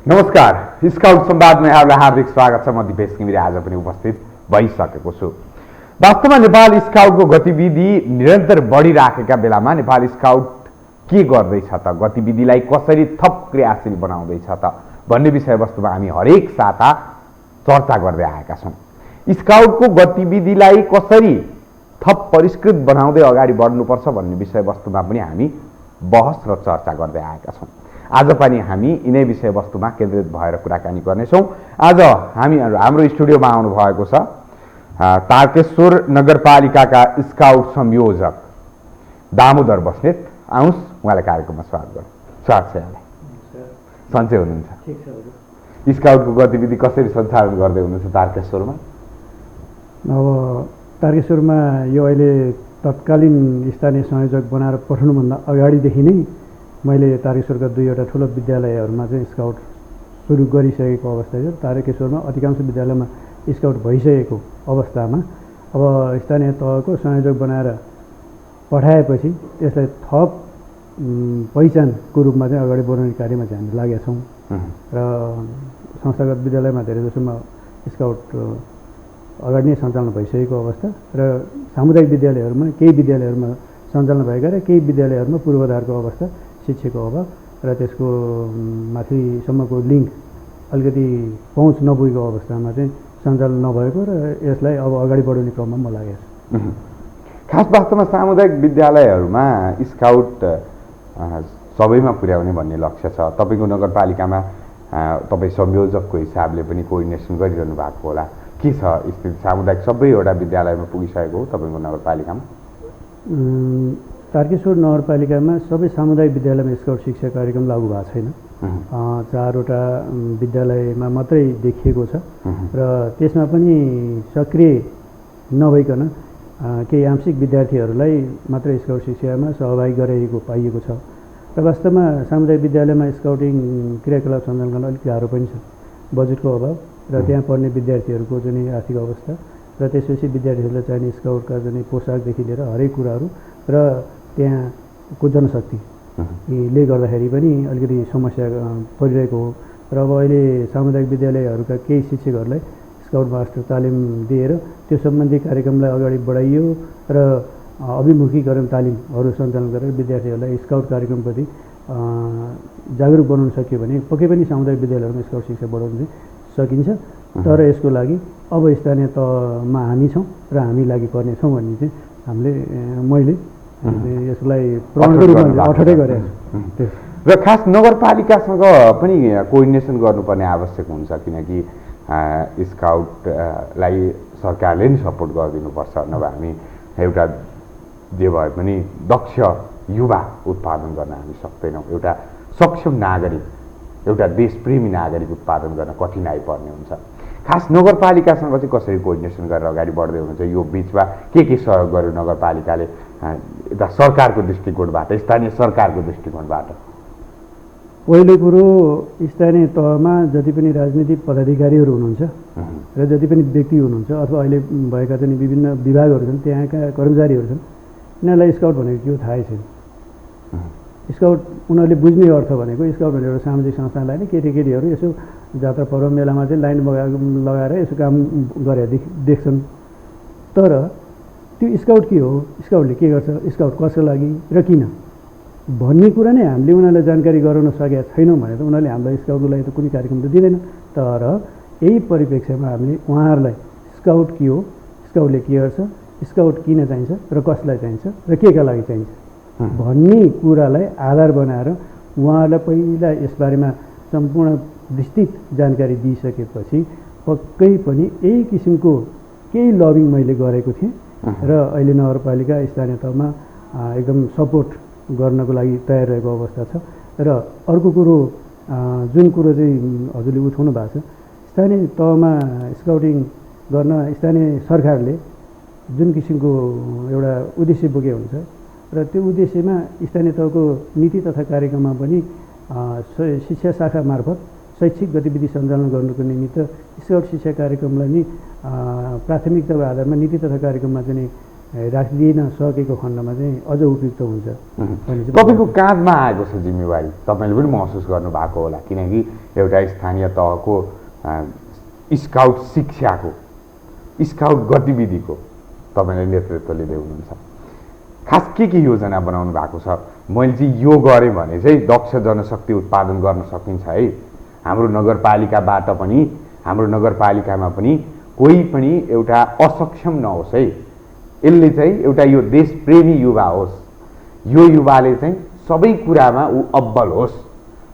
नमस्कार, स्काउट संवादमा यहाँलाई हार्दिक स्वागत छ। म दिपेश घिमिरे आज पनि उपस्थित भइसकेको छु। वास्तवमा नेपाल स्काउटको गतिविधि निरन्तर बढिराखेका बेलामा नेपाल स्काउट के गर्दैछ त, गतिविधिलाई कसरी थप क्रियाशील बनाउँदैछ त भन्ने विषयवस्तुमा हामी हरेक साता चर्चा गर्दै आएका छौँ। स्काउटको गतिविधिलाई कसरी थप परिष्कृत बनाउँदै अगाडि बढ्नुपर्छ भन्ने विषयवस्तुमा पनि हामी बहस र चर्चा गर्दै आएका छौँ। आज पनि हामी यिनै विषयवस्तुमा केन्द्रित भएर कुराकानी गर्नेछौँ। आज हाम्रो स्टुडियोमा आउनु भएको छ तारकेश्वर नगरपालिकाका स्काउट संयोजक दामोदर बस्नेत। आउनुहोस्, उहाँलाई कार्यक्रममा स्वागत गरौँ। स्वागत छ यहाँलाई। सन्चै हुनुहुन्छ? स्काउटको गतिविधि कसरी सञ्चालन गर्दै हुनुहुन्छ तारकेश्वरमा? अब तारकेश्वरमा यो अहिले तत्कालीन स्थानीय संयोजक बनाएर पठाउनुभन्दा अगाडिदेखि नै मैले तारकेश्वरका दुईवटा ठुलो विद्यालयहरूमा चाहिँ स्काउट सुरु गरिसकेको अवस्था छ। तारकेश्वरमा अधिकांश विद्यालयमा स्काउट भइसकेको अवस्थामा अब स्थानीय तहको संयोजक बनाएर पठाएपछि यसलाई थप पहिचानको रूपमा चाहिँ अगाडि बढाउने कार्यमा चाहिँ हामी लागेका छौँ। र संस्थागत विद्यालयमा धेरै जसोमा स्काउट अगाडि नै सञ्चालन भइसकेको अवस्था र सामुदायिक विद्यालयहरूमा केही विद्यालयहरूमा सञ्चालन भएका र केही विद्यालयहरूमा पूर्वाधारको अवस्था, शिक्षाको अभाव र त्यसको माथिसम्मको लिङ्क अलिकति पहुँच नपुगेको अवस्थामा चाहिँ सञ्चालन नभएको र यसलाई अब अगाडि बढाउने क्रममा म लागेको छु। खास वास्तवमा सामुदायिक विद्यालयहरूमा स्काउट सबैमा पुर्याउने भन्ने लक्ष्य छ। तपाईँको नगरपालिकामा तपाईँ संयोजकको हिसाबले पनि कोअर्डिनेसन गरिरहनु भएको होला। के छ स्थिति? सामुदायिक सबैवटा विद्यालयमा पुगिसकेको हो तपाईँको नगरपालिकामा? तारकेश्वर नगरपालिकामा सबै सामुदायिक विद्यालयमा स्काउट शिक्षा कार्यक्रम लागू भएको छैन। 4वटा विद्यालयमा मात्रै देखिएको छ र त्यसमा पनि सक्रिय नभइकन केही आंशिक विद्यार्थीहरूलाई मात्र स्काउट शिक्षामा सहभागी गराइएको पाइएको छ। र वास्तवमा सामुदायिक विद्यालयमा स्काउटिङ क्रियाकलाप सञ्चालन गर्न अलिक गाह्रो पनि छ। बजेटको अभाव र त्यहाँ पढ्ने विद्यार्थीहरूको जुन आर्थिक अवस्था र त्यसपछि विद्यार्थीहरूलाई चाहिने स्काउटका जुन पोसाकदेखि लिएर हरेक कुराहरू र त्यहाँको जनशक्तिले गर्दाखेरि पनि अलिकति समस्या परिरहेको हो। र अब अहिले सामुदायिक विद्यालयहरूका केही शिक्षकहरूलाई स्काउट मास्टर तालिम दिएर त्यो सम्बन्धी कार्यक्रमलाई अगाडि बढाइयो र अभिमुखीकरण तालिमहरू सञ्चालन गरेर विद्यार्थीहरूलाई स्काउट कार्यक्रमप्रति जागरुक बनाउन सकियो भने पक्कै पनि सामुदायिक विद्यालयहरूमा स्काउट शिक्षा बढाउन चाहिँ सकिन्छ। तर यसको लागि अब स्थानीय तहमा हामी छौँ र हामी लागि पर्नेछौँ भन्ने चाहिँ मैले यसलाई अठोटै गरेको छु। र खास नगरपालिकासँग पनि कोअर्डिनेसन गर्नुपर्ने आवश्यक हुन्छ, किनकि स्काउटलाई सरकारले नि सपोर्ट गरिदिनुपर्छ। नभए हामी एउटा जे भए पनि दक्ष युवा उत्पादन गर्न हामी सक्दैनौँ। एउटा सक्षम नागरिक, एउटा देशप्रेमी नागरिक उत्पादन गर्न कठिनाइ पर्ने हुन्छ। खास नगरपालिकासँग चाहिँ कसरी कोअर्डिनेसन गरेर अगाडि बढ्दै हुनुहुन्छ? यो बिचमा के सहयोग गर्यो नगरपालिकाले यता सरकारको दृष्टिकोणबाट, स्थानीय सरकारको दृष्टिकोणबाट? पहिलो कुरो, स्थानीय तहमा जति पनि राजनीतिक पदाधिकारीहरू हुनुहुन्छ र जति पनि व्यक्ति हुनुहुन्छ अथवा अहिले भएका चाहिँ विभिन्न विभागहरू छन्, त्यहाँका कर्मचारीहरू छन्, यिनीहरूलाई स्काउट भनेको के हो थाहै छैन। स्काउट उनीहरूले बुझ्ने अर्थ भनेको स्काउट भनेर एउटा सामाजिक संस्थालाई नै केटीकेटीहरू यसो जात्रा पर्व मेलामा चाहिँ लाइन लगाएर यसो काम गरे देख्छन्। तर त्यो स्काउट के हो, स्काउटले के गर्छ, स्काउट कसको लागि र किन भन्ने कुरा नै हामीले उनीहरूलाई जानकारी गराउन सकेका छैनौँ भने त उनीहरूले हामीलाई स्काउटको लागि त कुनै कार्यक्रम त दिँदैन। तर यही परिप्रेक्ष्यमा हामीले उहाँहरूलाई स्काउट के हो, स्काउटले के गर्छ, स्काउट किन चाहिन्छ र कसलाई चाहिन्छ र केका लागि चाहिन्छ भन्ने कुरालाई आधार बनाएर उहाँहरूलाई पहिला यसबारेमा सम्पूर्ण विस्तृत जानकारी दिइसकेपछि पक्कै पनि यही किसिमको केही लबिङ मैले गरेको थिएँ र अहिले नगरपालिका स्थानीय तहमा एकदम सपोर्ट गर्नको लागि तयार रहेको अवस्था छ। र अर्को कुरो, जुन कुरो चाहिँ हजुरले उठाउनु भएको छ, स्थानीय तहमा स्काउटिङ गर्न स्थानीय सरकारले जुन किसिमको एउटा उद्देश्य बोकेको हुन्छ र त्यो उद्देश्यमा स्थानीय तहको नीति तथा कार्यक्रममा पनि शिक्षा शाखा मार्फत शैक्षिक गतिविधि सञ्चालन गर्नुको निमित्त स्काउट शिक्षा कार्यक्रमलाई नि प्राथमिकताको आधारमा नीति तथा कार्यक्रममा चाहिँ राखिदिन सकेको खण्डमा चाहिँ अझ उपयुक्त हुन्छ भन्ने चाहिँ तपाईँको काँधमा आएको छ जिम्मेवारी, तपाईँले पनि महसुस गर्नुभएको होला, किनकि एउटा स्थानीय तहको स्काउट शिक्षाको स्काउट गतिविधिको तपाईँले नेतृत्व लिँदै हुनुहुन्छ। खास के योजना बनाउनु भएको छ? मैले चाहिँ यो गरेँ भने चाहिँ दक्ष जनशक्ति उत्पादन गर्न सकिन्छ है, हाम्रो नगरपालिकाबाट पनि, हाम्रो नगरपालिकामा पनि कोही पनि एउटा असक्षम नहोस् है, यसले चाहिँ एउटा यो देशप्रेमी युवा होस्, यो युवाले चाहिँ सबै कुरामा ऊ अब्बल होस्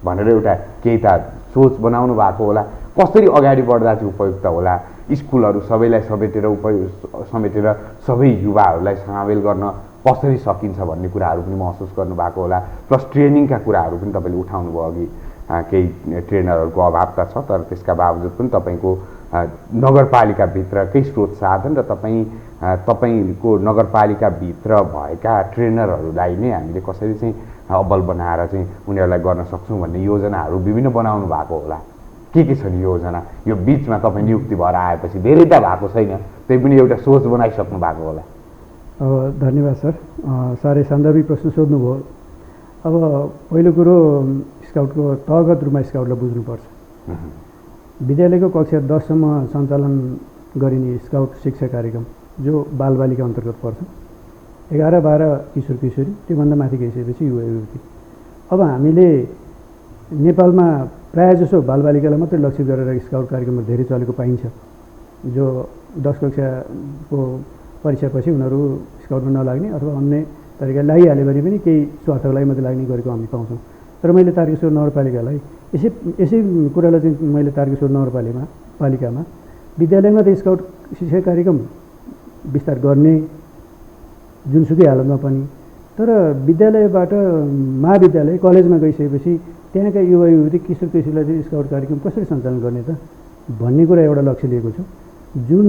भनेर एउटा केही त सोच बनाउनु भएको होला। कसरी अगाडि बढ्दा चाहिँ उपयुक्त होला, स्कुलहरू सबैलाई समेटेर सबै युवाहरूलाई सामेल गर्न कसरी सकिन्छ भन्ने कुराहरू पनि महसुस गर्नुभएको होला। प्लस ट्रेनिङका कुराहरू पनि तपाईँले उठाउनु भयो अघि, केही ट्रेनरहरूको अभाव त छ, तर त्यसका बावजुद पनि तपाईँको नगरपालिकाभित्रकै स्रोत साधन र तपाईँको नगरपालिकाभित्र भएका ट्रेनरहरूलाई नै हामीले कसरी चाहिँ अब्बल बनाएर चाहिँ उनीहरूलाई गर्न सक्छौँ भन्ने योजनाहरू विभिन्न बनाउनु भएको होला। के छ नि योजना? यो बिचमा तपाईँ नियुक्ति भएर आएपछि धेरै त भएको छैन, त्यही पनि एउटा सोच बनाइसक्नु भएको होला। धन्यवाद सर, साह्रै सान्दर्भिक प्रश्न सोध्नुभयो। अब पहिलो कुरो स्काउटको तहगत रूपमा स्काउटलाई बुझ्नुपर्छ। विद्यालयको कक्षा 10 सम्म सञ्चालन गरिने स्काउट शिक्षा कार्यक्रम जो बालबालिका अन्तर्गत पर्छ, 11-12 किशोर किशोरी, त्योभन्दा माथि गइसकेपछि युवा युवती। अब हामीले नेपालमा प्रायःजसो बालबालिकालाई मात्रै लक्ष्य गरेर स्काउट कार्यक्रमहरू धेरै चलेको पाइन्छ, जो 10 कक्षाको परीक्षापछि उनीहरू स्काउटमा नलाग्ने अथवा अन्य तरिकाले लागिहाल्यो भने पनि केही स्वार्थको लागि मात्रै लाग्ने गरेको हामी पाउँछौँ। तर मैले तारकेश्वर नगरपालिकालाई यसै कुरालाई चाहिँ मैले तारकेश्वर नगरपालिकामा विद्यालयमा त स्काउट शिक्षा कार्यक्रम विस्तार गर्ने जुनसुकै हालतमा पनि, तर विद्यालयबाट महाविद्यालय कलेजमा गइसकेपछि त्यहाँका युवा युवती किशोर किशोरीलाई चाहिँ स्काउट कार्यक्रम कसरी सञ्चालन गर्ने त भन्ने कुरा एउटा लक्ष्य लिएको छु। जुन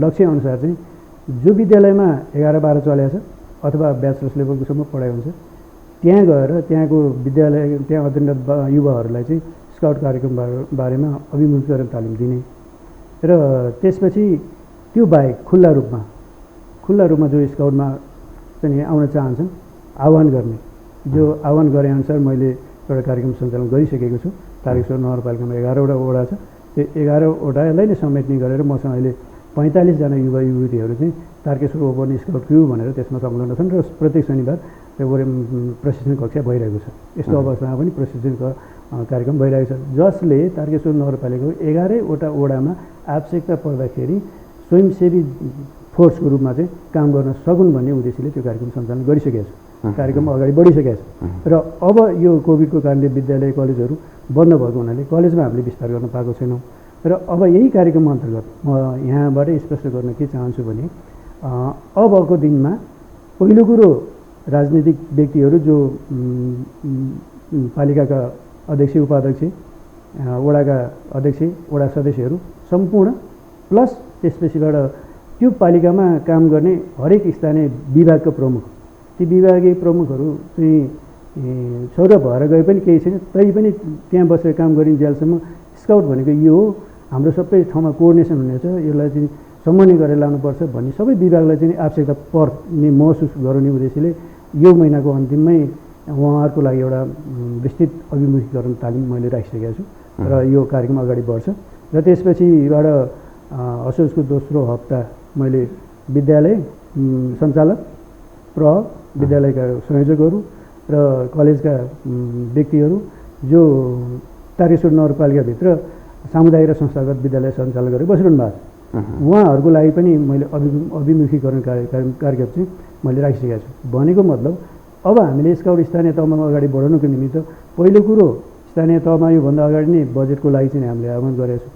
लक्ष्य अनुसार चाहिँ जो विद्यालयमा 11-12 चलेको छ अथवा ब्याचलर्स लेभलकोसम्म पढाइ हुन्छ, त्यहाँ गएर त्यहाँको विद्यालय त्यहाँ अध्ययनरत युवाहरूलाई चाहिँ स्काउट कार्यक्रम बारेमा अभिमुखीकरण तालिम दिने र त्यसपछि त्यो बाहेक खुल्ला रूपमा जो स्काउटमा चाहिँ आउन चाहन्छन् आह्वान गर्ने, जो आह्वान गरे अनुसार मैले एउटा कार्यक्रम सञ्चालन गरिसकेको छु। तारकेश्वर नगरपालिकामा 11वटा वडा छ, त्यो 11 वडालाई नै समेट्ने गरेर मसँग अहिले 45 जना युवा युवतीहरू चाहिँ तारकेश्वर ओपन स्काउट क्रू भनेर त्यसमा संलग्न छन् र प्रत्येक शनिबार प्रशिक्षण कक्षा भइरहेको छ। यस्तो अवस्थामा पनि प्रशिक्षण कार्यक्रम भइरहेको छ, जसले तारकेश्वर नगरपालिकाको 11वटा वडामा आवश्यकता पर्दाखेरि स्वयंसेवी फोर्सको रूपमा चाहिँ काम गर्न सकुन् भन्ने उद्देश्यले त्यो कार्यक्रम सञ्चालन गरिसकेको छ। कार्यक्रम अगाडि बढिसकेको छ र अब यो कोभिडको कारणले विद्यालय कलेजहरू बन्द भएको हुनाले कलेजमा हामीले विस्तार गर्न पाएको छैनौँ र अब यही कार्यक्रम अन्तर्गत म यहाँबाट स्पष्ट गर्न के चाहन्छु भने अबको दिनमा पहिलो कुरो राजनीतिक व्यक्तिहरू जो पालिकाका अध्यक्ष उपाध्यक्ष, वडाका अध्यक्ष, वडा सदस्यहरू सम्पूर्ण प्लस त्यसपछिबाट त्यो पालिकामा काम गर्ने हरेक स्थानीय विभागका प्रमुख, ती विभागीय प्रमुखहरू चाहिँ छौरा भएर गए पनि केही छैन, तैपनि त्यहाँ बसेर काम गरिन्जेलसम्म स्काउट भनेको यो हो, हाम्रो सबै ठाउँमा कोअर्डिनेसन हुनेछ, यसलाई चाहिँ समन्वय गरेर लानुपर्छ भन्ने सबै विभागलाई चाहिँ आवश्यकता पर्ने महसुस गराउने उद्देश्यले यो महिनाको अन्तिममै उहाँहरूको लागि एउटा विस्तृत अभिमुखीकरण तालिम मैले राखिसकेको छु र यो कार्यक्रम अगाडि बढ्छ र त्यसपछिबाट असोजको दोस्रो हप्ता मैले विद्यालय सञ्चालक, विद्यालयका संयोजकहरू र कलेजका व्यक्तिहरू जो तारकेश्वर नगरपालिकाभित्र सामुदायिक र संस्थागत विद्यालय सञ्चालन गरेर बसिरहनु भएको छ, उहाँहरूको लागि पनि मैले अभिमुखीकरण कार्यक्रम चाहिँ मैले राखिसकेको छु। भनेको मतलब अब हामीले स्काउट स्थानीय तहमा अगाडि बढाउनुको निमित्त पहिलो कुरो स्थानीय तहमा योभन्दा अगाडि नै बजेटको लागि चाहिँ हामीले आह्वान गरेका छौँ।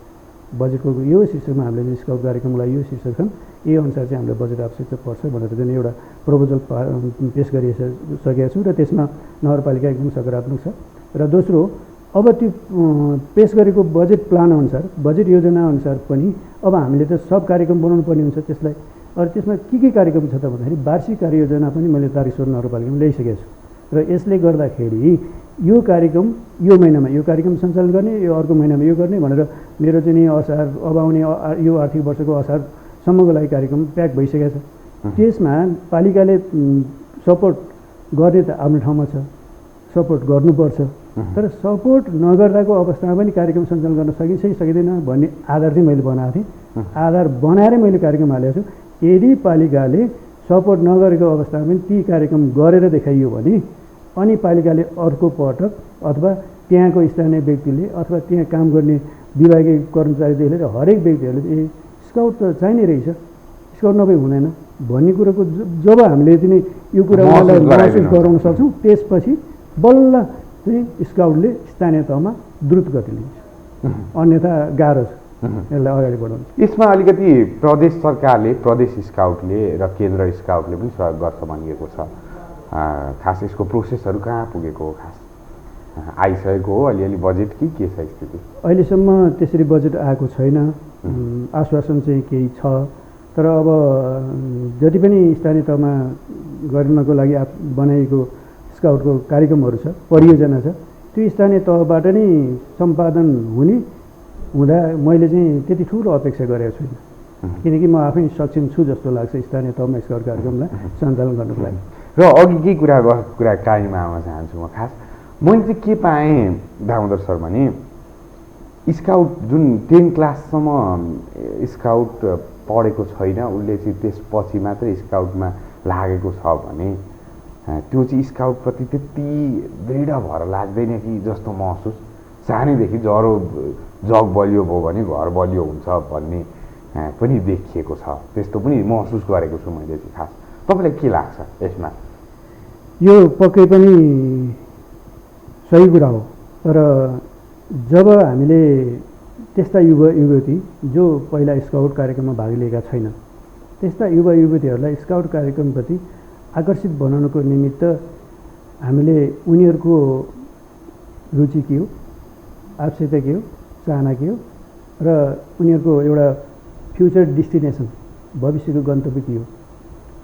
बजेटको यो शीर्षकमा हामीले स्काउट कार्यक्रमको लागि यो शीर्षक छन्, यही अनुसार चाहिँ हामीले बजेट आवश्यकता पर्छ भनेर चाहिँ एउटा प्रपोजल पेस गरिसकेका छौँ र त्यसमा नगरपालिका एकदम सकारात्मक छ। र दोस्रो, अब त्यो पेस गरेको बजेट प्लान अनुसार, बजेट योजना अनुसार पनि अब हामीले त सब कार्यक्रम बनाउनु पर्ने हुन्छ त्यसलाई। अरू त्यसमा के कार्यक्रम छ त भन्दाखेरि वार्षिक कार्ययोजना पनि मैले तारकेश्वर नगरपालिकामा ल्याइसकेको छु र यसले गर्दाखेरि यो कार्यक्रम यो महिनामा यो कार्यक्रम सञ्चालन गर्ने, यो अर्को महिनामा यो गर्ने भनेर मेरो चाहिँ नि असार अब आउने यो आर्थिक वर्षको असार सम्मको लागि कार्यक्रम प्याक भइसकेको छ। त्यसमा पालिकाले सपोर्ट गर्ने त आफ्नो ठाउँमा छ, सपोर्ट गर्नुपर्छ, तर सपोर्ट नगर्दाको अवस्थामा पनि कार्यक्रम सञ्चालन गर्न सकिन्छ कि सकिँदैन भन्ने आधार चाहिँ मैले बनाएको थिएँ। आधार बनाएरै मैले कार्यक्रम हालेको छु। यदि पालिकाले सपोर्ट नगरेको अवस्थामा पनि ती कार्यक्रम गरेर देखाइयो भने अनि पालिकाले अर्को पटक अथवा त्यहाँको स्थानीय व्यक्तिले अथवा त्यहाँ काम गर्ने विभागीय कर्मचारीदेखि लिएर हरेक व्यक्तिहरूले स्काउट त चाहिने रहेछ, स्काउट नभए हुँदैन भन्ने कुरोको जब हामीले चाहिँ यो कुरा उहाँलाई महसुस गराउन सक्छौँ, त्यसपछि बल्ल चाहिँ स्काउटले स्थानीय तहमा द्रुत गति लिन्छ। अन्यथा गाह्रो छ यसलाई अगाडि बढाउनु। यसमा अलिकति प्रदेश सरकारले, प्रदेश स्काउटले र केन्द्र स्काउटले पनि सहयोग गर्छ भनिएको छ। खास यसको प्रोसेसहरू कहाँ पुगेको हो? खास आइसकेको हो अलिअलि बजेट कि के छ स्थिति? अहिलेसम्म त्यसरी बजेट आएको छैन, आश्वासन चाहिँ केही छ, तर अब जति पनि स्थानीय तहमा गर्नको लागि बनाइएको स्काउटको कार्यक्रमहरू छ, परियोजना छ, त्यो स्थानीय तहबाट नै सम्पादन हुँदा मैले चाहिँ त्यति ठुलो अपेक्षा गरेको छुइनँ, किनकि म आफै सक्षम छु जस्तो लाग्छ स्थानीय तहमा स्काउट कार्यक्रमलाई सञ्चालन गर्नको लागि। र अघि केही कुरा काहीमा आउन चाहन्छु म। खास मैले चाहिँ के पाएँ दामोदर सर भने स्काउट जुन 10 क्लाससम्म स्काउट पढेको छैन उसले चाहिँ त्यसपछि मात्रै स्काउटमा लागेको छ भने त्यो चाहिँ स्काउटप्रति त्यति दृढ भएर लाग्दैन कि जस्तो महसुस। सानैदेखि जग बलियो भयो भने घर बलियो हुन्छ भन्ने पनि देखिएको छ, त्यस्तो पनि महसुस गरेको छु मैले चाहिँ। खास तपाईँलाई के लाग्छ यसमा? यो पक्कै पनि सही कुरा हो, तर जब हामीले त्यस्ता युवा युवती जो पहिला स्काउट कार्यक्रममा भाग लिएका छैनन् त्यस्ता युवा युवतीहरूलाई स्काउट कार्यक्रमप्रति आकर्षित बनाउनको निमित्त हामीले उनीहरूको रुचि के हो, आवश्यकता के हो, चाहना के हो र उनीहरूको एउटा फ्युचर डेस्टिनेसन, भविष्यको गन्तव्य के हो,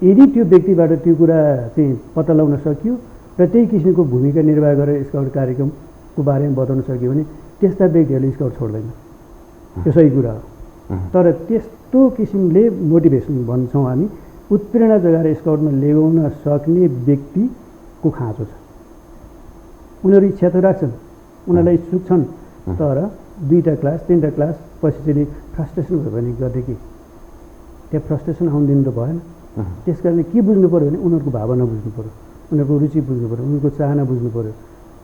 यदि त्यो व्यक्तिबाट त्यो कुरा चाहिँ पत्ता लगाउन सकियो र त्यही किसिमको भूमिका निर्वाह गरेर स्काउट कार्यक्रमको बारेमा बताउन सक्यो भने त्यस्ता व्यक्तिहरूले स्काउट छोड्दैन, त्यो सही कुरा हो। तर त्यस्तो किसिमले मोटिभेसन भन्छौँ हामी, उत्प्रेरणा जगाएर स्काउटमा ल्याउन सक्ने व्यक्तिको खाँचो छ। उनीहरू इच्छा त राख्छन्, उनीहरूलाई इच्छुक छन्, तर 2टा क्लास 3टा क्लास पछि चाहिँ फ्रस्ट्रेसन भयो भने गर्दै कि त्यहाँ फ्रस्ट्रेसन आउनु दिनु त भएन। त्यस कारणले के बुझ्नु पऱ्यो भने उनीहरूको भावना बुझ्नु पऱ्यो, उनीहरूको रुचि बुझ्नु पऱ्यो, उनीहरूको चाहना बुझ्नु पऱ्यो,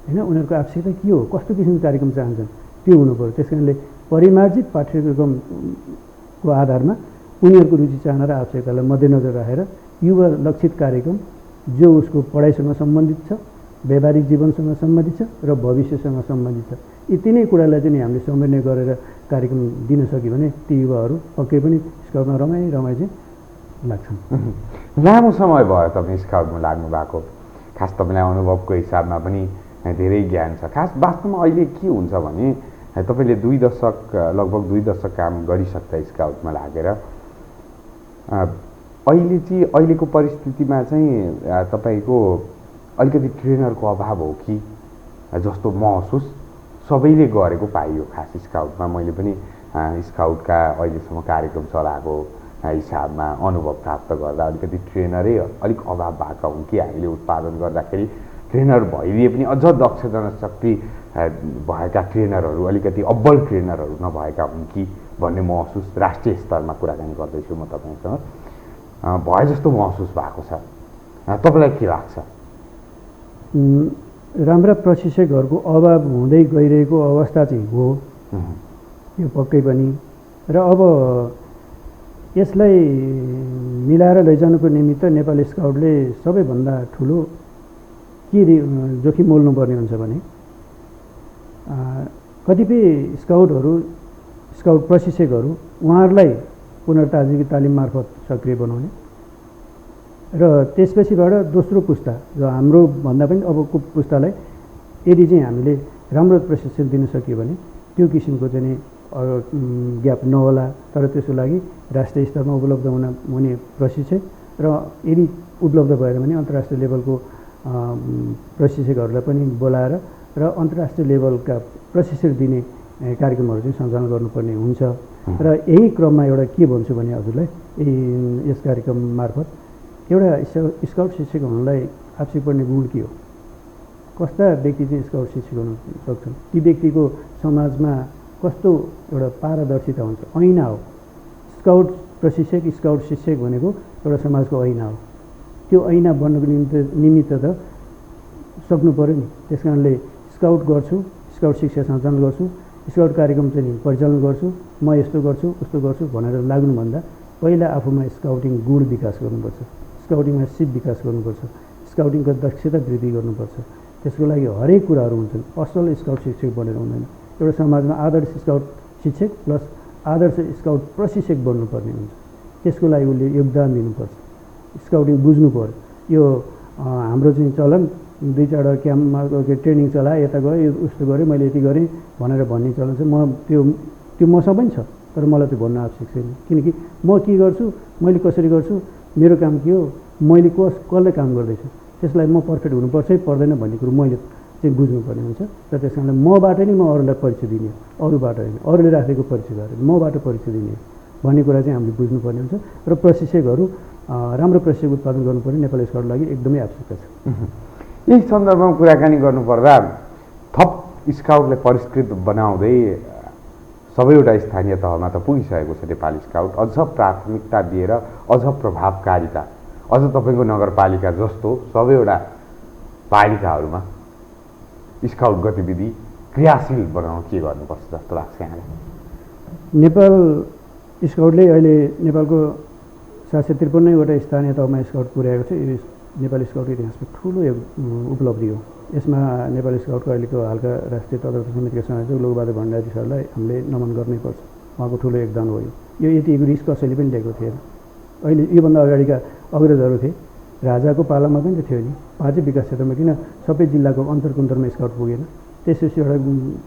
होइन, उनीहरूको आवश्यकता के हो, कस्तो किसिमको कार्यक्रम चाहन्छन् त्यो हुनु पऱ्यो। त्यस कारणले परिमार्जित पाठ्यक्रमको आधारमा उनीहरूको रुचि चाहना र आवश्यकतालाई मध्यनजर राखेर युवा लक्षित कार्यक्रम जो उसको पढाइसँग सम्बन्धित छ, व्यावहारिक जीवनसँग सम्बन्धित छ र भविष्यसँग सम्बन्धित छ, यी तिनै कुरालाई चाहिँ हामीले समन्वय गरेर कार्यक्रम दिन सक्यो भने ती युवाहरू पक्कै पनि स्काउटमा रमाइ चाहिँ लाग्छन्। लामो समय भयो तपाईँ स्काउटमा लाग्नु भएको, खास तपाईँलाई अनुभवको हिसाबमा पनि धेरै ज्ञान छ। खास वास्तवमा अहिले के हुन्छ भने तपाईँले लगभग 2 दशक काम गरिसक्दा स्काउटमा लागेर अहिलेको परिस्थितिमा चाहिँ तपाईँको अलिकति ट्रेनरको अभाव हो कि जस्तो महसुस सबैले गरेको पाइयो। खास स्काउटमा मैले पनि स्काउटका अहिलेसम्म कार्यक्रम चलाएको हिसाबमा अनुभव प्राप्त गर्दा अलिकति ट्रेनरै अलिक अभाव भएका हुन् कि हामीले उत्पादन गर्दाखेरि ट्रेनर भइदिए पनि अझ दक्ष जनशक्ति भएका ट्रेनरहरू अलिकति अब्बल ट्रेनरहरू नभएका हुन् कि भन्ने महसुस राष्ट्रिय स्तरमा कुराकानी गर्दैछु म तपाईँसँग, भए जस्तो महसुस भएको छ। तपाईँलाई के लाग्छ? राम्रा प्रशिक्षकहरूको अभाव हुँदै गइरहेको अवस्था चाहिँ हो यो पक्कै पनि। र अब यसलाई मिलाएर लैजानुको निमित्त नेपाली स्काउटले सबैभन्दा ठुलो के जोखिम मोल्नुपर्ने हुन्छ भने कतिपय स्काउट प्रशिक्षकहरू उहाँहरूलाई पुनर्ताजगी तालिम मार्फत सक्रिय बनाउने र त्यसपछिबाट दोस्रो पुस्ता जो हाम्रो भन्दा पनि अबको पुस्तालाई यदि चाहिँ हामीले राम्रो प्रशिक्षण दिन सक्यो भने त्यो किसिमको चाहिँ ग्याप नहोला। तर त्यसको लागि राष्ट्रिय स्तरमा उपलब्ध हुने प्रशिक्षक र यदि उपलब्ध भएन भने अन्तर्राष्ट्रिय लेभलको प्रशिक्षकहरूलाई पनि बोलाएर र अन्तर्राष्ट्रिय लेभलका प्रशिक्षण दिने कार्यक्रमहरू चाहिँ सञ्चालन गर्नुपर्ने हुन्छ। र यही क्रममा एउटा के भन्छु भने हजुरलाई यस कार्यक्रम मार्फत एउटा स्काउट शिक्षक हुनलाई आवश्यक पर्ने गुण के हो, कस्ता व्यक्ति चाहिँ स्काउट शिक्षक हुन सक्छन्, ती व्यक्तिको समाजमा कस्तो एउटा पारदर्शिता हुन्छ, ऐना हो। स्काउट प्रशिक्षक स्काउट शिक्षक भनेको एउटा समाजको ऐना हो। त्यो ऐना बन्नको निमित्त त सक्नु पऱ्यो नि। त्यस कारणले स्काउट गर्छु, स्काउट शिक्षा सञ्चालन गर्छु, स्काउट कार्यक्रम चाहिँ परिचालन गर्छु, म यस्तो गर्छु उस्तो गर्छु भनेर लाग्नुभन्दा पहिला आफूमा स्काउटिङ गुण विकास गर्नुपर्छ, स्काउटिङमा सिप विकास गर्नुपर्छ, स्काउटिङको दक्षता वृद्धि गर्नुपर्छ। त्यसको लागि हरेक कुराहरू हुन्छन्। असल स्काउट शिक्षक बनेर हुँदैन। एउटा समाजमा आदर्श स्काउट शिक्षक प्लस आदर्श स्काउट प्रशिक्षक बन्नुपर्ने हुन्छ। त्यसको लागि उसले योगदान दिनुपर्छ, स्काउटिङ बुझ्नु पर्यो। यो हाम्रो चाहिँ चलन 2-4 क्याम्पमा ट्रेनिङ चलाए, यता गयो उस्तो गरेँ, मैले यति गरेँ भनेर भन्ने चलन छ। म त्यो मसँग पनि छ, तर मलाई त्यो भन्न आवश्यक छैन। किनकि म के गर्छु, मैले कसरी गर्छु, मेरो काम के हो, मैले कसले काम गर्दैछु, त्यसलाई म पर्फेक्ट हुनुपर्छ पर्दैन भन्ने कुरो मैले चाहिँ बुझ्नुपर्ने हुन्छ। र त्यस कारणले मबाट नै म अरूलाई परिचय दिने, अरूबाट होइन, अरूले राखेको परिचय गरेर मबाट परिचय दिने भन्ने कुरा चाहिँ हामीले बुझ्नुपर्ने हुन्छ। र प्रशिक्षकहरू राम्रो प्रशिक्षक उत्पादन गर्नुपर्ने नेपाली स्काउटको लागि एकदमै आवश्यकता छ। यही सन्दर्भमा कुराकानी गर्नुपर्दा थप स्काउटलाई परिष्कृत बनाउँदै सबैवटा स्थानीय तहमा त पुगिसकेको छ नेपाली स्काउट। अझ प्राथमिकता दिएर अझ प्रभावकारिता, अझ तपाईँको नगरपालिका जस्तो सबैवटा पालिकाहरूमा स्काउट गतिविधि क्रियाशील बनाउन के गर्नुपर्छ जस्तो लाग्छ यहाँलाई? नेपाल स्काउटले अहिले नेपालको 753वटा स्थानीय तहमा स्काउट पुर्याएको छ। यो नेपाली स्काउटको इतिहासमा ठुलो उपलब्धि हो। यसमा नेपाली स्काउटको अहिलेको हालका राष्ट्रिय तदर्थ समितिका संयोजक लोकबहादुर भण्डारी सरलाई हामीले नमन गर्नैपर्छ। उहाँको ठुलो योगदान हो। यो यति रिस्क कसैले पनि लिएको थिएन। अहिले योभन्दा अगाडिका अग्रजहरू थिए, राजाको पालामा पनि त थियो नि। उहाँ चाहिँ विकास क्षेत्रमा किन सबै जिल्लाको अन्तर्कुन्तरमा स्काउट पुगेन? त्यसपछि एउटा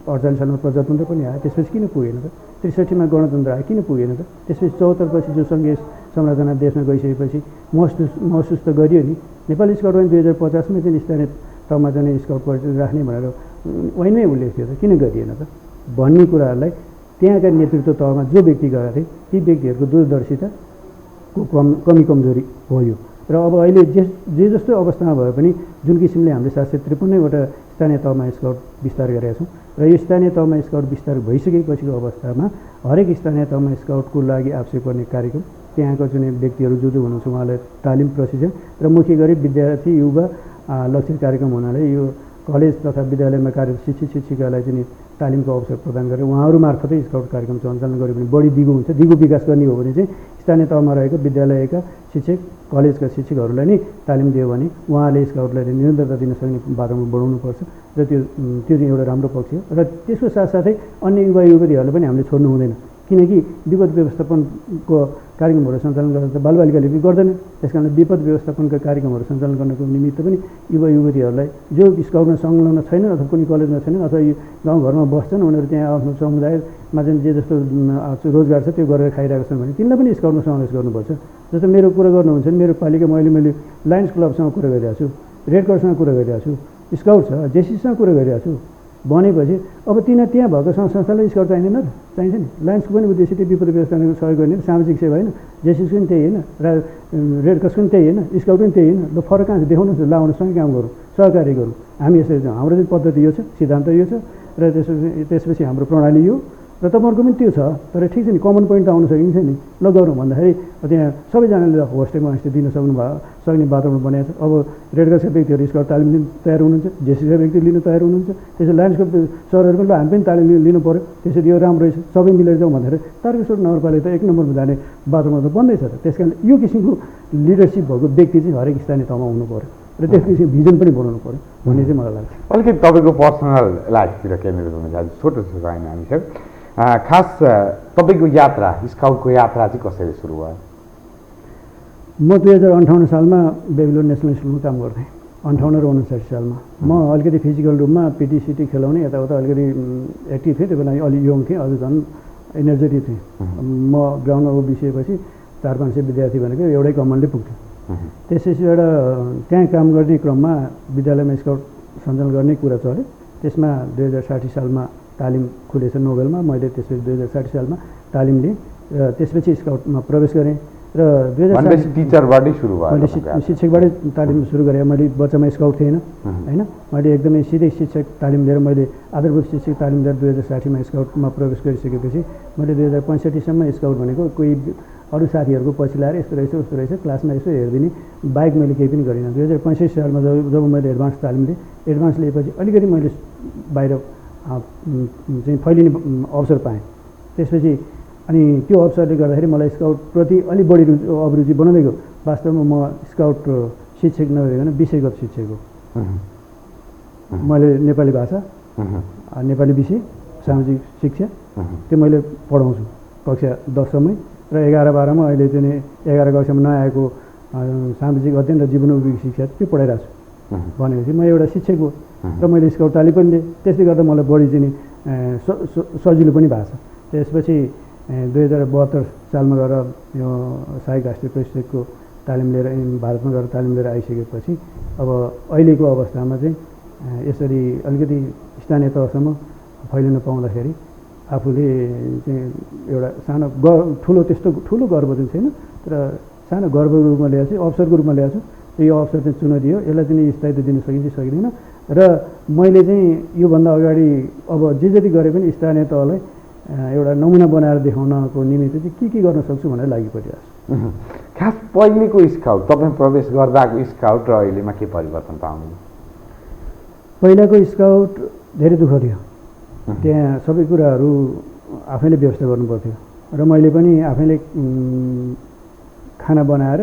48 सालमा प्रजातन्त्र पनि आयो, त्यसपछि किन पुगेन त? 63मा गणतन्त्र आयो, किन पुगेन त? त्यसपछि 74 पछि जो सङ्घीय संरचना देशमा गइसकेपछि महसुस त गरियो नि। नेपाली स्काउट पनि 2050मा चाहिँ स्थानीय तहमा चाहिँ स्काउट परिचय राख्ने भनेर वहीँमै उल्लेख थियो त, किन गरिएन त भन्ने कुराहरूलाई त्यहाँका नेतृत्व तहमा जो व्यक्ति गएका थिए ती व्यक्तिहरूको दूरदर्शिताको कमी कमजोरी भयो। र अब अहिले जे जस्तो अवस्थामा भए पनि जुन किसिमले हामीले 753वटा स्थानीय तहमा स्काउट विस्तार गरेका छौँ र यो स्थानीय तहमा स्काउट विस्तार भइसकेपछिको अवस्थामा हरेक स्थानीय तहमा स्काउटको लागि आवश्यक पर्ने कार्यक्रम, त्यहाँको जुन व्यक्तिहरू जो हुनुहुन्छ उहाँलाई तालिम प्रशिक्षण र मुख्य गरी विद्यार्थी युवा लक्षित कार्यक्रम हुनाले यो कलेज तथा विद्यालयमा कार्यरत शिक्षक शिक्षिकालाई चाहिँ तालिमको अवसर प्रदान गरेर उहाँहरू मार्फतै स्काउट कार्यक्रम सञ्चालन गऱ्यो भने बढी दिगो हुन्छ। दिगो विकास गर्ने हो भने चाहिँ स्थानीय तहमा रहेको विद्यालयका शिक्षक कलेजका शिक्षकहरूलाई नै तालिम दियो भने उहाँले स्काउटलाई निरन्तरता दिन सक्ने बाटोमा बढाउनुपर्छ र त्यो चाहिँ एउटा राम्रो पक्ष हो। र त्यसको साथसाथै अन्य युवा युवतीहरूलाई पनि हामीले छोड्नु हुँदैन, किनकि विपद व्यवस्थापनको कार्यक्रमहरू सञ्चालन गर्दा त बालबालिकाले पनि गर्दैन। त्यस कारण विपद व्यवस्थापनका कार्यक्रमहरू सञ्चालन गर्नको निमित्त पनि युवा युवतीहरूलाई जो स्काउटमा संलग्न छैनन् अथवा कुनै कलेजमा छैनन् अथवा गाउँघरमा बस्छन्, उनीहरू त्यहाँ आफ्नो समुदायमा चाहिँ जे जस्तो रोजगार छ त्यो गरेर खाइरहेका छन् भने तिनलाई पनि स्काउटमा समावेश गर्नुपर्छ। जस्तो मेरो कुरा गर्नुहुन्छ भने मेरो पालिका मैले लायन्स क्लबसँग कुरा गरिरहेको छु, रेड क्रससँग कुरा गरिरहेको छु, स्काउट छ, जेसीसँग कुरा गरिरहेको छु भनेपछि अब त्यहाँ भएको संस्थालाई स्काउट चाहिँदैन र चाहिन्छ नि। लायन्सको पनि उद्देश्य त्यो विपद व्यवस्थापनको सहयोग गर्ने सामाजिक सेवा होइन, जेसीको पनि त्यही होइन, र रेड क्रसको पनि त्यही होइन, स्काउट पनि त्यही होइन। ल फरक कहाँ छ देखाउनुहोस् न, लाउनुहोस्, सँगै काम गरौँ, सहकारी गरौँ। हामी यसरी चाहिँ हाम्रो चाहिँ पद्धति यो छ, सिद्धान्त यो छ र त्यसपछि हाम्रो प्रणाली यो र तपाईँहरूको पनि त्यो छ। तर ठिक छ नि, कमन पोइन्ट त आउनु सकिन्छ नि। ल गरौँ भन्दाखेरि त्यहाँ सबैजनाले होस्टेलमा दिन सक्ने वातावरण बनाएको छ। अब रेड क्रसका व्यक्तिहरू स्काउट तालिम लिन तयार हुनुहुन्छ, जेसीका व्यक्ति लिन तयार हुनुहुन्छ, त्यसरी लायन्सको सरहरू पनि ल हामी पनि तालिम लिनु पऱ्यो, त्यसरी यो राम्रो रहेछ सबै मिलेर जाउँ भनेर तारकेश्वर नगरपालिका त 1 नम्बरमा जाने वातावरण त बन्दैछ त। त्यस कारण यो किसिमको लिडरसिप भएको व्यक्ति चाहिँ हरेक स्थानीय तहमा हुनु पऱ्यो र त्यस किसिमको भिजन पनि बनाउनु पऱ्यो भन्ने चाहिँ मलाई लाग्छ। अलिकति तपाईँको पर्सनल लाइफतिर केन्द्रित हुन चाहन्छु, छोटो छोटो होइन हामीसँग। खास तपाईँको यात्रा, स्काउटको यात्रा चाहिँ कसरी सुरु भयो? म 2058 सालमा बेबिलोन नेसनल स्कुलमा काम गर्थेँ, 58 र 59 सालमा। म अलिकति फिजिकल रूपमा पिटीसिटी खेलाउने यताउता अलिकति एक्टिभ थिएँ, त्यो बेला अलि यङ थिएँ, अझ झन् एनर्जेटिक थिएँ। म ग्राउन्डमा उभिसकेपछि 400-500 विद्यार्थी भनेको एउटै कमान्डले पुग्थ्यो। त्यसपछि एउटा त्यहाँ काम गर्ने क्रममा विद्यालयमा स्काउट सञ्चालन गर्ने कुरा चल्यो। त्यसमा 2060 सालमा तालिम खुलेछ नोभेलमा, मैले त्यसपछि 2060 सालमा तालिम लिएँ र त्यसपछि स्काउटमा प्रवेश गरेँ र 2007 भनेपछि टिचरबाटै सुरु भयो मैले तपाईँको यात्रा। शिक्षकबाटै तालिम सुरु गरेँ। मैले बच्चामा स्काउट थिएन होइन, मैले एकदमै सिधै शिक्षक तालिम लिएर मैले आधारभूत शिक्षक तालिम लिएर 2060मा स्काउटमा प्रवेश गरिसकेपछि मैले 2065सम्म स्काउट भनेको कोही अरू साथीहरूको पछि लाएर यस्तो रहेछ उस्तो रहेछ क्लासमा यसो हेरिदिने बाहेक मैले केही पनि गरिनँ। 2065 सालमा जब मैले एडभान्स तालिम लिएँ, एडभान्स लिएपछि अलिकति मैले बाहिर चाहिँ फैलिने अवसर पाएँ। त्यसपछि अनि त्यो अवसरले गर्दाखेरि मलाई स्काउटप्रति अलिक बढी अभिरुचि बनाउँदै गयो। वास्तवमा म स्काउट शिक्षक नभइकन विषयगत शिक्षक हो। मैले नेपाली भाषा, नेपाली विषय, सामाजिक शिक्षा त्यो मैले पढाउँछु कक्षा 10सम्मै र 11-12मा अहिले चाहिँ 11 कक्षामा नआएको सामाजिक अध्ययन र जीवनोपयोगी शिक्षा त्यो पढाइरहेको छु भनेपछि म एउटा शिक्षक हो र मैले स्काउट तालिम पनि लिएँ। त्यसले गर्दा मलाई बढी चाहिँ सजिलो पनि भएको छ। त्यसपछि 2072 सालमा गएर यो सहायक राष्ट्रिय प्रशिक्षकको तालिम लिएर भारतमा गएर तालिम लिएर आइसकेपछि अब अहिलेको अवस्थामा चाहिँ यसरी अलिकति स्थानीय तहसम्म फैलिन पाउँदाखेरि आफूले चाहिँ एउटा सानो ठुलो त्यस्तो ठुलो गर्व चाहिँ छैन, तर सानो गर्वको रूपमा ल्याएको छु, अवसरको रूपमा ल्याएको छु। यो अवसर चाहिँ चुनौती हो, यसलाई चाहिँ स्थायित्व दिन सकिन्छ सकिँदैन र मैले चाहिँ योभन्दा अगाडि अब जे जति गरे पनि स्थानीय तहलाई एउटा नमुना बनाएर देखाउनको निमित्त चाहिँ के गर्न सक्छु भनेर लागि परिरहेको छु। खास पहिलेको स्काउट तपाईँ प्रवेश गर्दाको स्काउट र अहिलेमा के परिवर्तन पाउनु? पहिलाको स्काउट धेरै दुःख थियो। त्यहाँ सबै कुराहरू आफैले व्यवस्था गर्नुपर्थ्यो र मैले पनि आफैले खाना बनाएर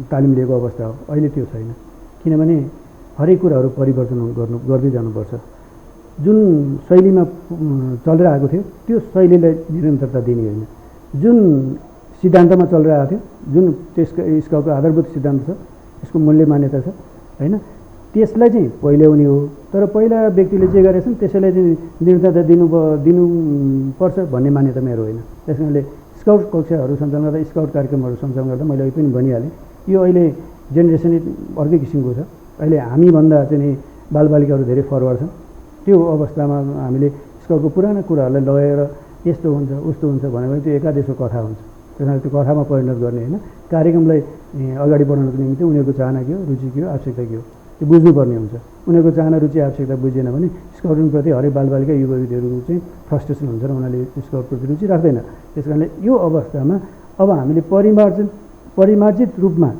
तालिम लिएको अवस्था हो। अहिले त्यो छैन, किनभने हरेक कुराहरू परिवर्तन गर्दै जानुपर्छ। जुन शैलीमा चलेर आएको थियो त्यो शैलीलाई निरन्तरता दिने होइन, जुन सिद्धान्तमा चलिरहेको थियो, जुन त्यसको स्काउटको आधारभूत सिद्धान्त छ, यसको मूल्य मान्यता छ होइन, त्यसलाई चाहिँ पहिल्याउने हो। तर पहिला व्यक्तिले जे गरेछन् त्यसैलाई चाहिँ निरन्तरता दिनुपर्छ भन्ने मान्यता मेरो होइन। त्यस कारणले स्काउट कक्षाहरू सञ्चालन गर्दा, स्काउट कार्यक्रमहरू सञ्चालन गर्दा मैले अहिले पनि भनिहालेँ, यो अहिले जेनेरेसन अर्कै किसिमको छ। अहिले हामीभन्दा चाहिँ बालबालिकाहरू धेरै फरवर्ड छन्। त्यो अवस्थामा हामीले स्काउटको पुराना कुराहरूलाई लगेर यस्तो हुन्छ उस्तो हुन्छ भन्यो भने त्यो एकादेशको कथा हुन्छ। त्यस कारण त्यो कथामा परिणत गर्ने होइन, कार्यक्रमलाई अगाडि बढाउनको निम्ति उनीहरूको चाहना के हो, रुचि के हो, आवश्यकता के हो त्यो बुझ्नुपर्ने हुन्छ। उनीहरूको चाहना रुचि आवश्यकता बुझेन भने स्काउटिङप्रति हरेक बालबालिका युवतीहरू चाहिँ फ्रस्ट्रेसन हुन्छ र उनीहरूले स्काउटप्रति रुचि राख्दैन। त्यस कारणले यो अवस्थामा अब हामीले परिमार्जित रूपमा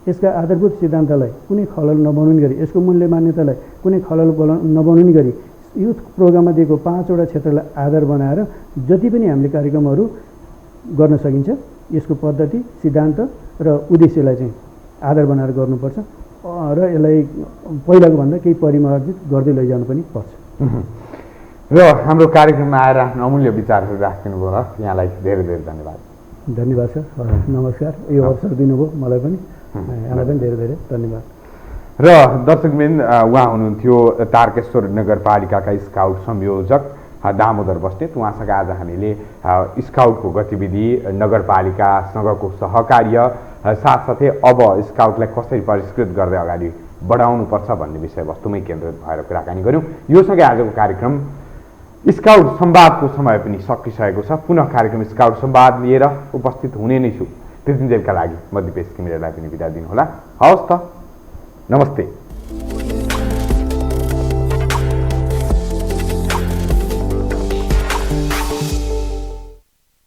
यसका आधारभूत सिद्धान्तलाई कुनै खलल नबनाउने गरी, यसको मूल्य मान्यतालाई कुनै खलल नबनाउने गरी युथ प्रोग्राममा दिएको 5वटा क्षेत्रलाई आधार बनाएर जति पनि हामीले कार्यक्रमहरू गर्न सकिन्छ यसको पद्धति, सिद्धान्त र उद्देश्यलाई चाहिँ आधार बनाएर गर्नुपर्छ र यसलाई पहिलाको भन्दा केही परिमार्जित गर्दै लैजानु पनि पर्छ। र हाम्रो कार्यक्रममा आएर आफ्नो अमूल्य विचारहरू राखिदिनु भयो, यहाँलाई धेरै धेरै धन्यवाद। धन्यवाद सर, नमस्कार। यो अवसर दिनुभयो मलाई पनि, यहाँलाई पनि धेरै धेरै धन्यवाद। र दर्शकवृन्द, उहाँ हुनुहुन्थ्यो तारकेश्वर नगरपालिकाका स्काउट संयोजक दामोदर बस्नेत। उहाँसँग आज हामीले स्काउटको गतिविधि, नगरपालिकासँगको सहकार्य, साथसाथै अब स्काउटलाई कसरी परिष्कृत गर्दै अगाडि बढाउनुपर्छ भन्ने विषयवस्तुमै केन्द्रित भएर कुराकानी गऱ्यौँ। योसँगै आजको कार्यक्रम स्काउट संवादको समय पनि सकिसकेको छ। पुनः कार्यक्रम स्काउट संवाद लिएर उपस्थित हुने नै छु। त्यतिन्जेलका लागि म दिपेश घिमिरेलाई पनि बिदा दिनुहोला। हवस् त, नमस्ते।